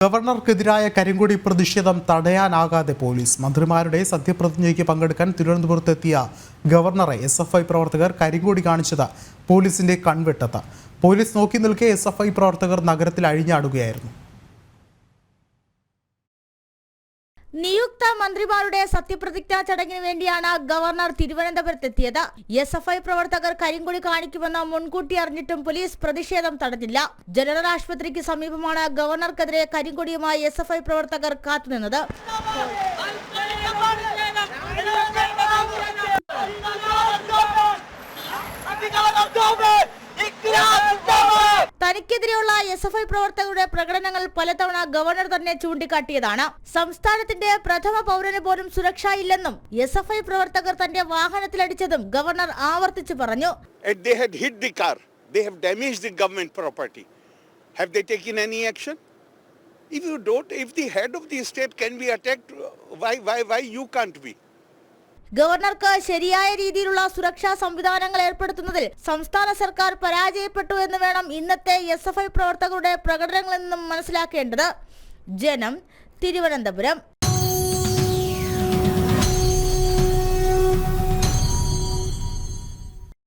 ഗവർണർക്കെതിരായ കരിങ്കൊടി പ്രതിഷേധം തടയാനാകാതെ പോലീസ്. മന്ത്രിമാരുടെ സത്യപ്രതിജ്ഞയ്ക്ക് പങ്കെടുക്കാൻ തിരുവനന്തപുരത്തെത്തിയ ഗവർണറെ SFI പ്രവർത്തകർ കരിങ്കൊടി കാണിച്ചത് പോലീസിന്റെ കൺവെട്ടത്ത്. പോലീസ് നോക്കി നിൽക്കെ SFI പ്രവർത്തകർ നഗരത്തിൽ അഴിഞ്ഞാടുകയായിരുന്നു. നിയുക്ത മന്ത്രിമാരുടെ സത്യപ്രതിജ്ഞാ ചടങ്ങിന് വേണ്ടിയാണ് ഗവർണർ തിരുവനന്തപുരത്തെത്തിയത്. SFI പ്രവർത്തകർ കരിങ്കൊടി കാണിക്കുമെന്ന് മുൻകൂട്ടി അറിഞ്ഞിട്ടും പോലീസ് പ്രതിഷേധം തടഞ്ഞില്ല. ജനറൽ ആശുപത്രിക്ക് സമീപമാണ് ഗവർണർക്കെതിരെ കരിങ്കൊടിയുമായി SFI പ്രവർത്തകർ കാത്തുനിന്നത്. തനിക്കെതിരെയുള്ള SFI പ്രവർത്തകരുടെ പ്രകടനങ്ങൾ പലതവണ ഗവർണർ തന്നെ ചൂണ്ടിക്കാട്ടിയതാണ്. സംസ്ഥാനത്തിന്റെ പ്രഥമ പൗരന് പോലും സുരക്ഷയില്ലെന്നും SFI പ്രവർത്തകർ തന്റെ വാഹനത്തിലടിച്ചതും ഗവർണർ ആവർത്തിച്ചു പറഞ്ഞു. They had hit the car. They have damaged the government property. Have they taken any action? If you don't, if the head of the state can be attacked, why you can't be? ഗവർണർക്ക് ശരിയായ രീതിയിലുള്ള സുരക്ഷാ സംവിധാനങ്ങൾ ഏർപ്പെടുത്തുന്നതിൽ സംസ്ഥാന സർക്കാർ പരാജയപ്പെട്ടു എന്ന് വേണം ഇന്നത്തെ SFI പ്രവർത്തകരുടെ പ്രകടനങ്ങളിൽ നിന്നും മനസ്സിലാക്കേണ്ടത്. ജനം, തിരുവനന്തപുരം.